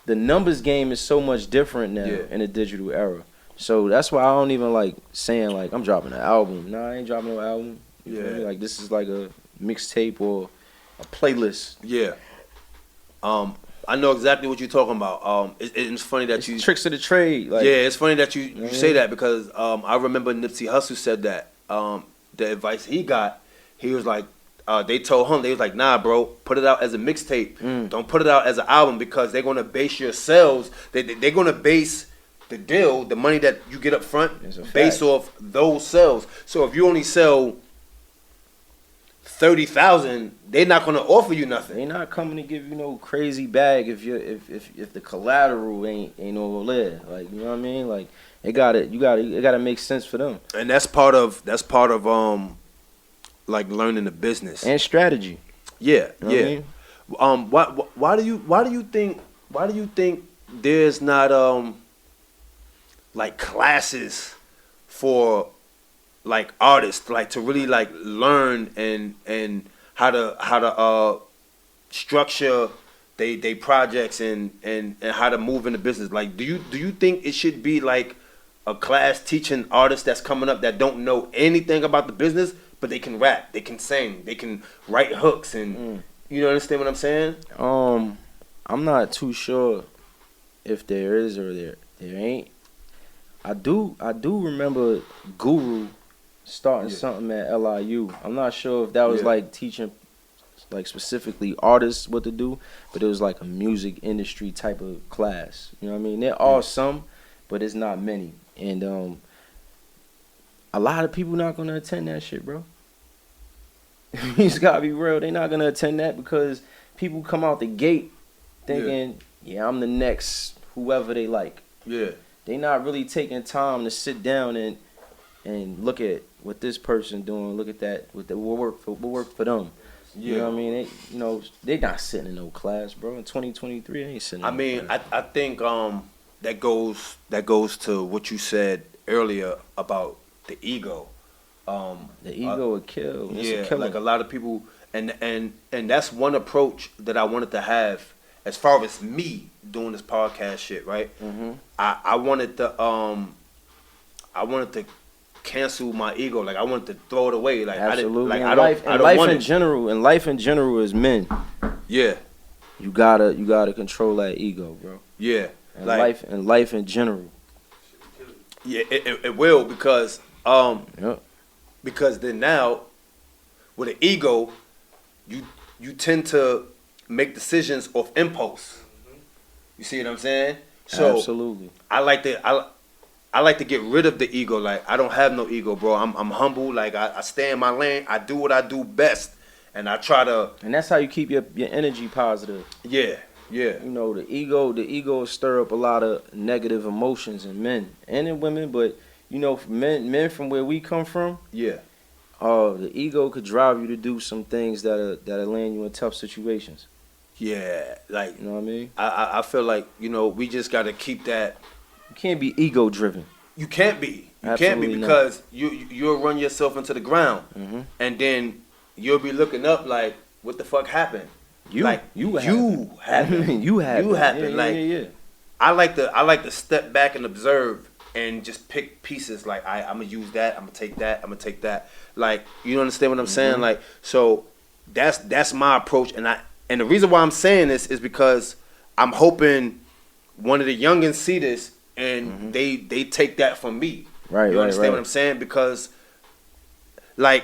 the numbers game is so much different now in the digital era. So that's why I don't even like saying like I'm dropping an album. Nah, I ain't dropping no album. You feel me? Like this is like a mixtape or a playlist. Yeah. I know exactly what you're talking about. It's funny that it's tricks of the trade. Like, it's funny that you say that because I remember Nipsey Hussle said that the advice he got, he was like, they told him, they was like, nah, bro, put it out as a mixtape. Don't put it out as an album because they're gonna base your sales. They're gonna base the deal, the money that you get up front, based off those sales. So if you only sell 30,000, they're not gonna offer you nothing. They're not coming to give you no crazy bag if the collateral ain't over there. Like, you know what I mean? Like it gotta make sense for them. And that's part of like learning the business and strategy. Yeah, you know I mean? Why do you think there's not like classes for like artists, like to really like learn and how to structure they projects and how to move in the business? Like, do you think it should be like a class teaching artists that's coming up that don't know anything about the business, but they can rap, they can sing, they can write hooks, and you understand what I'm saying? I'm not too sure if there is or there ain't. I do remember Guru starting something at LIU. I'm not sure if that was like teaching like specifically artists what to do, but it was like a music industry type of class. You know what I mean? There are some, but it's not many. And a lot of people not gonna attend that shit, bro. You just gotta be real. They not gonna attend that because people come out the gate thinking, yeah, I'm the next whoever they like. Yeah. They not really taking time to sit down and look at what this person doing. Look at that. What work for them. Yeah. You know what I mean? They not sitting in no class, bro. In 2023, they ain't sitting. I think that goes to what you said earlier about the ego. The ego would kill. It's a like a lot of people, and that's one approach that I wanted to have as far as me doing this podcast shit. Right. Mm-hmm. I wanted to cancel my ego. Like I wanted to throw it away. Like absolutely. I don't want it. Life in general is men. Yeah. You gotta control that ego, bro. Yeah. And life in general. Yeah, it will because because then now with an ego, you tend to make decisions off impulse. You see what I'm saying? So absolutely. I like to get rid of the ego. Like I don't have no ego, bro. I'm humble. Like I stay in my lane. I do what I do best, and I try to. And that's how you keep your energy positive. Yeah. Yeah. You know, the ego stir up a lot of negative emotions in men and in women, but you know, for men from where we come from, yeah. The ego could drive you to do some things that land you in tough situations. Yeah, like you know what I mean. I feel like we just got to keep that. You can't be ego driven. You can't be. Absolutely Because you'll run yourself into the ground, and then you'll be looking up like, what the fuck happened? You happened. You happened. Yeah. I like to step back and observe and just pick pieces. Like I'm gonna use that. I'm gonna take that. I'm gonna take that. Like you understand what I'm saying? Like so that's my approach. And the reason why I'm saying this is because I'm hoping one of the youngins see this and they take that from me. Right. You understand what I'm saying? Because like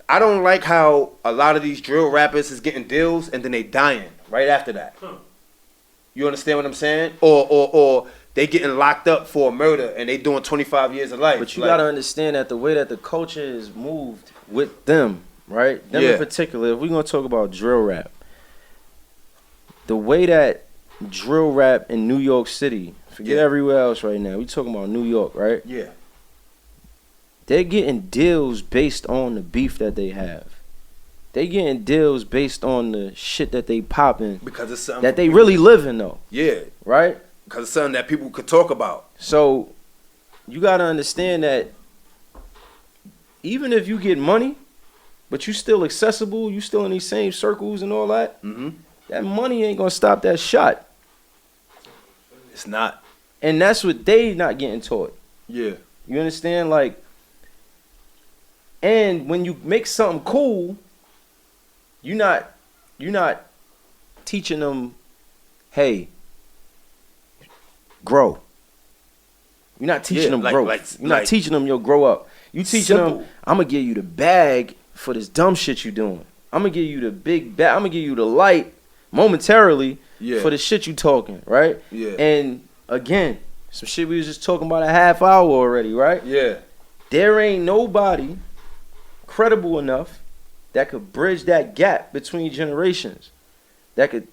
I don't like how a lot of these drill rappers is getting deals and then they dying right after that. You understand what I'm saying? Or they getting locked up for a murder and they doing 25 years of life. But you gotta understand that the way that the culture is moved with them, right? Them in particular, if we're gonna talk about drill rap, the way that drill rap in New York City, forget everywhere else right now, we talking about New York, right? Yeah. They're getting deals based on the beef that they have. They getting deals based on the shit that they popping. Because it's something that they really living though. Yeah. Right? Because it's something that people could talk about. So you gotta understand that even if you get money, but you still accessible, you still in these same circles and all that, that money ain't gonna stop that shot. It's not. And that's what they not getting taught. Yeah. You understand? Like, and when you make something cool, you're not teaching them, hey, grow. You're not teaching them growth. You're not teaching them you'll grow up. You teaching them, I'm gonna give you the bag for this dumb shit you doing. I'm gonna give you the big bag. I'm gonna give you the light momentarily for the shit you talking, right? Yeah. And again, some shit we was just talking about a half hour already, right? Yeah. There ain't nobody credible enough that could bridge that gap between generations. That could,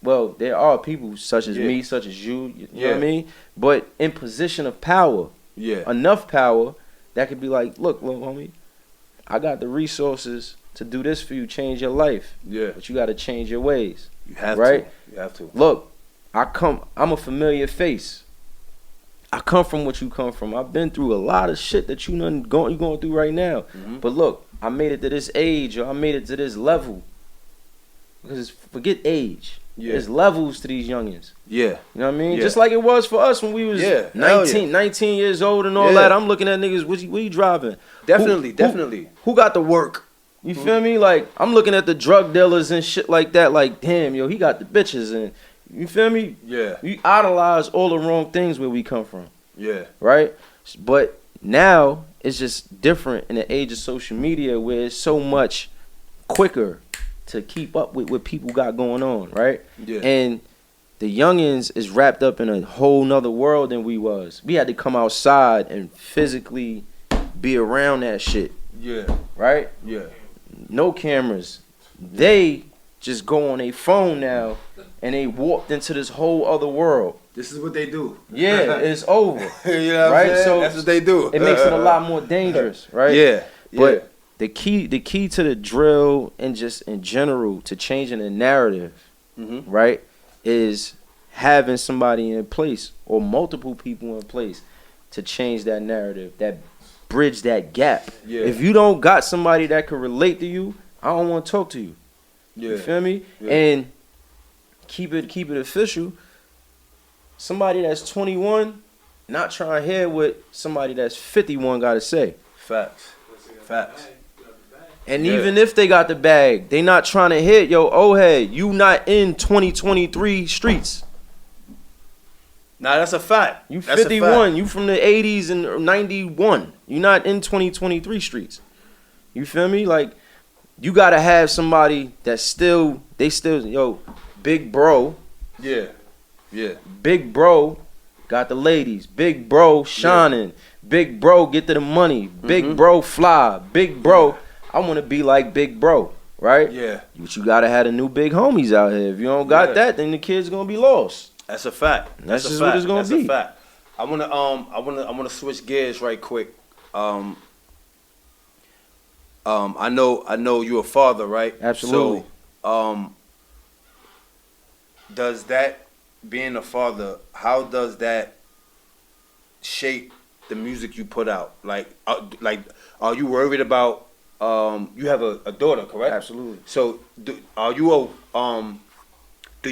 well, there are people such as me, such as you know what I mean? But in position of power, enough power that could be like, look, little homie, I got the resources to do this for you, change your life. Yeah. But you got to change your ways. You have to. You have to. Look, I'm a familiar face. I come from what you come from. I've been through a lot of shit that you going through right now. But look, I made it to this age, or I made it to this level. Because forget age. There's levels to these youngins. Yeah. You know what I mean? Just like it was for us when we was 19 years old and all that. I'm looking at niggas, what you driving? Definitely. Who got the work? You feel me? Like, I'm looking at the drug dealers and shit like that. Like, damn, yo, he got the bitches. And you feel me? Yeah. You idolize all the wrong things where we come from. Yeah. Right? But now it's just different in the age of social media where it's so much quicker to keep up with what people got going on, right? Yeah. And the youngins is wrapped up in a whole nother world than we was. We had to come outside and physically be around that shit. Yeah. Right? Yeah. No cameras. They just go on a phone now and they warped into this whole other world. This is what they do. Yeah, it's over. You know what right? I'm saying? So that's what they do. It makes it a lot more dangerous, right? Yeah. But the key to the drill and just in general to changing the narrative, right, is having somebody in place or multiple people in place to change that narrative, that bridge that gap. Yeah. If you don't got somebody that can relate to you, I don't want to talk to you. Yeah. You feel me? Yeah. And keep it official. Somebody that's 21 not trying to hear what somebody that's 51 got to say. Facts. And even if they got the bag, they not trying to hit, yo, oh hey, you not in 2023 streets. Nah, that's a fact. You That's 51, you from the 80s and 91. You not in 2023 streets. You feel me? Like, you got to have somebody that still, yo, big bro. Yeah. Yeah. Big bro got the ladies. Big bro shining. Yeah. Big bro get to the money. Big bro fly. Big bro, I want to be like big bro, right? Yeah. But you got to have the new big homies out here. If you don't got that, then the kid's going to be lost. That's a fact. That's just what it's going to be. That's a fact. I want to switch gears right quick. I know you're a father, right? Absolutely. So, does that, being a father, how does that shape the music you put out? Like, are you worried about? You have a daughter, correct? Absolutely. So, do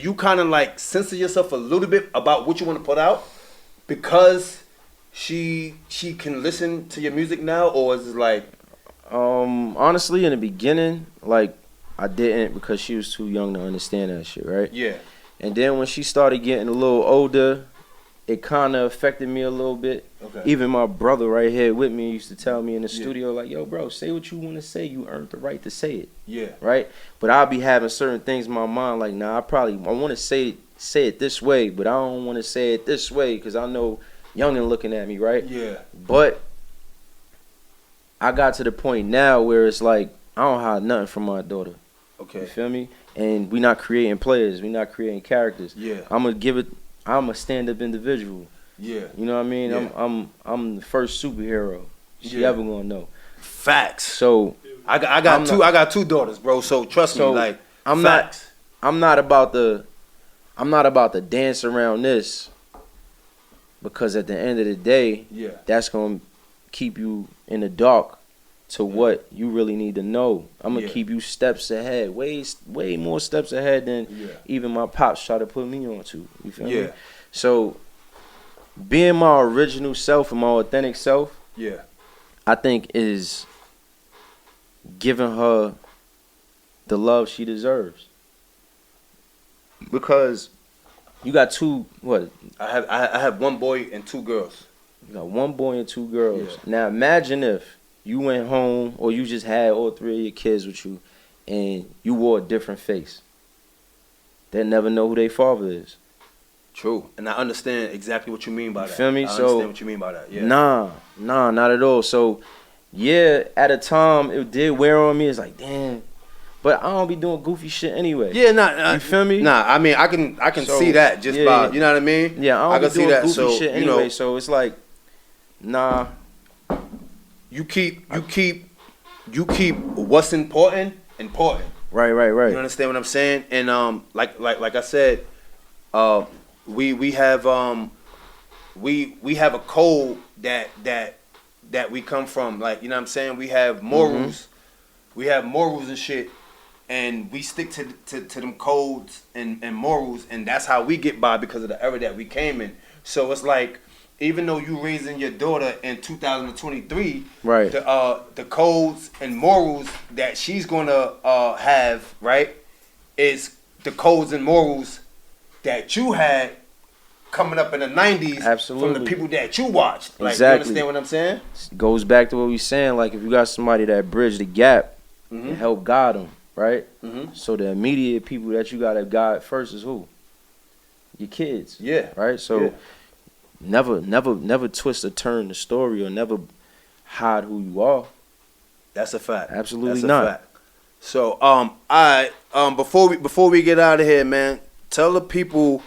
you kind of like censor yourself a little bit about what you want to put out because she can listen to your music now, or is it like? Honestly, in the beginning, like, I didn't, because she was too young to understand that shit, right? Yeah. And then when she started getting a little older, it kind of affected me a little bit. Okay. Even my brother right here with me used to tell me in the studio, like, yo, bro, say what you want to say. You earned the right to say it. Yeah. Right? But I'll be having certain things in my mind, like, nah, I want to say it this way, but I don't want to say it this way because I know youngin' looking at me, right? Yeah. But I got to the point now where it's like, I don't hide nothing from my daughter. Okay. You feel me? And we not creating players. We not creating characters. Yeah. I'm a stand-up individual. Yeah. You know what I mean? Yeah. I'm the first superhero she ever gonna know. Facts. So I got two daughters, bro. So trust me, like, I'm facts. not about to dance around this, because at the end of the day, that's gonna keep you in the dark to what you really need to know. I'm gonna keep you steps ahead, way more steps ahead than even my pops try to put me on to. You feel me? So being my original self and my authentic self, I think is giving her the love she deserves. Because you got I have one boy and two girls. You got one boy and two girls. Now imagine if you went home, or you just had all three of your kids with you, and you wore a different face. They'll never know who their father is. True. And I understand exactly what you mean by that. You feel me? I understand what you mean by that. Yeah. Nah, not at all. So, yeah, at a time, it did wear on me. It's like, damn. But I don't be doing goofy shit anyway. Yeah, nah. You feel me? Nah, I mean, I can see that just by, you know what I mean? Yeah, I don't be doing goofy shit anyway. You know, so it's like, nah. You keep what's important. Right. You understand what I'm saying? And like I said, we have a code that we come from. Like, you know what I'm saying? We have morals. We have morals and shit, and we stick to them codes and morals, and that's how we get by because of the era that we came in. So it's like, even though you raising your daughter in 2023, right, the codes and morals that she's gonna have, right, is the codes and morals that you had coming up in the 90s. Absolutely. From the people that you watched. Like, exactly. You understand what I'm saying? Goes back to what we saying. Like, if you got somebody that bridge the gap and help guide them, right? So the immediate people that you gotta guide first is who? Your kids. Yeah. Right? So never twist or turn the story or never hide who you are. That's a fact. Absolutely That's not. a fact. So before we get out of here, man, tell the people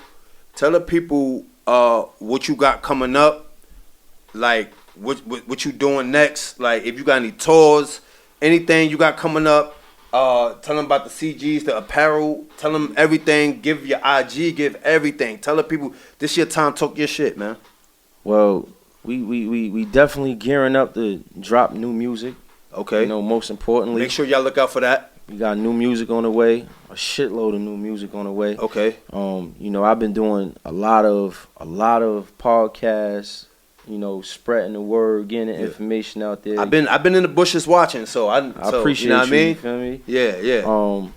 what you got coming up, like what you doing next, like if you got any tours, anything you got coming up. Tell them about the CGs, the apparel. Tell them everything. Give your IG. Give everything. Tell the people this your time. Talk your shit, man. Well, we definitely gearing up to drop new music. Okay. You know, most importantly, make sure y'all look out for that. We got new music on the way. A shitload of new music on the way. Okay. You know, I've been doing a lot of podcasts. You know, spreading the word, getting the information out there. I've been in the bushes watching, so I appreciate you. Know what I mean? You feel me? Yeah.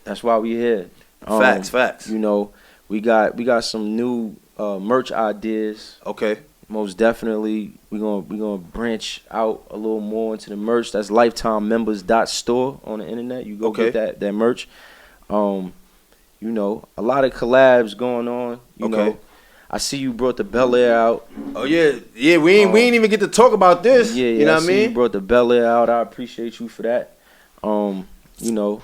That's why we here. Facts. You know, we got some new merch ideas. Okay. Most definitely, we gonna branch out a little more into the merch. That's lifetimemembers.store on the internet. You go get that merch. You know, a lot of collabs going on. You know. I see you brought the Bel Air out. Oh yeah. We ain't even get to talk about this. Yeah. You know what I mean? You brought the Bel Air out. I appreciate you for that. You know,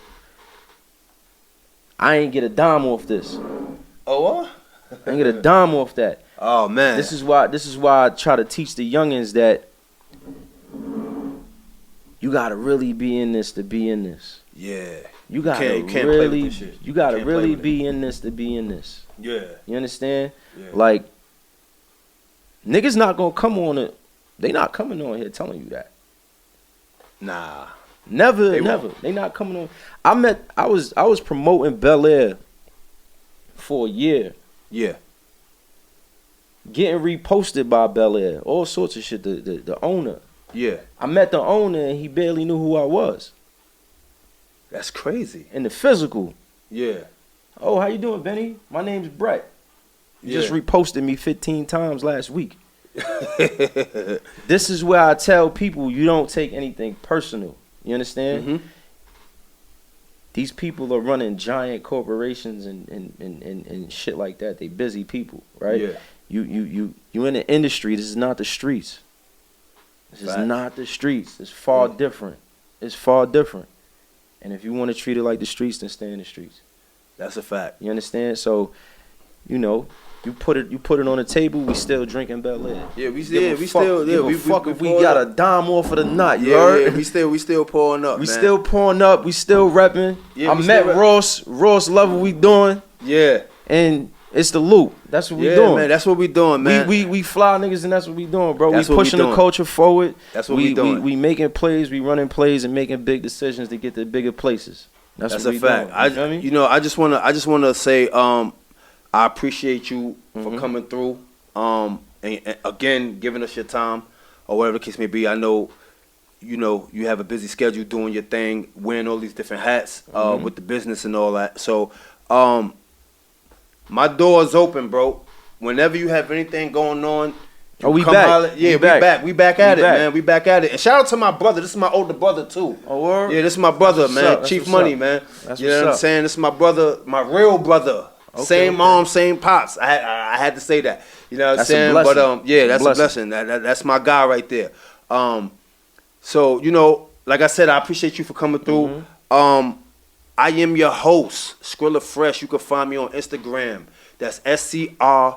I ain't get a dime off this. Oh what? I ain't get a dime off that. Oh man. This is why I try to teach the youngins that you gotta really be in this to be in this. Yeah. You gotta really be in this to be in this. Yeah. You understand? Yeah. Like, niggas not gonna come on it. They not coming on here telling you that. Nah. Never. They not coming on. I was promoting Bel Air for a year. Yeah. Getting reposted by Bel Air. All sorts of shit. The owner. Yeah. I met the owner and he barely knew who I was. That's crazy. In the physical. Yeah. Oh, how you doing, Benny? My name's Brett. You just reposted me 15 times last week. This is where I tell people you don't take anything personal. You understand? Mm-hmm. These people are running giant corporations and shit like that. They busy people, right? Yeah. You in the industry. This is not the streets. This is not the streets. It's far different. It's far different. And if you want to treat it like the streets, then stay in the streets. That's a fact. You understand? So, you know, you put it on the table. We still drinking Bel Air. Yeah, we fuck if we got a dime off of the knot. You heard? Yeah, we still pouring up. We still pouring up. We still repping. Yeah, I met Ross. Ross love what we doing. Yeah, and it's the loop. That's what we doing. Man, that's what we doing, man. We fly niggas, and that's what we doing, bro. That's we pushing the culture forward. That's what we doing. We making plays. We running plays and making big decisions to get to bigger places. That's what a fact. Doing. I just wanna say I appreciate you for coming through. And again, giving us your time or whatever the case may be. I know, you have a busy schedule doing your thing, wearing all these different hats with the business and all that. So my door is open, bro. Whenever you have anything going on, we back. We back at it, man. We back at it. And shout out to my brother. This is my older brother too. Oh, word? Yeah, this is my brother, man. Chief Money, man. That's you know what I'm saying? This is my brother, my real brother. Okay, same mom, same pops. I had to say that. You know what I'm saying? But that's a blessing. That's my guy right there. So like I said, I appreciate you for coming through. I am your host, Skrilla Fresh. You can find me on Instagram. That's SCRILLA_FRESH.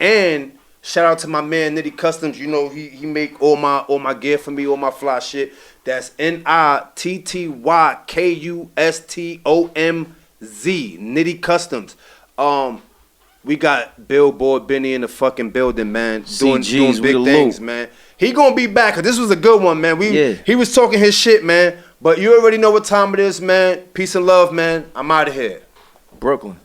And shout out to my man Nitty Customs. You know he make all my gear for me, all my fly shit. That's NITTYKUSTOMZ. Nitty Customs. We got Billboard Benny in the fucking building, man. Doing big things, man. He gonna be back, cause this was a good one, man. He was talking his shit, man. But you already know what time it is, man. Peace and love, man. I'm out of here. Brooklyn.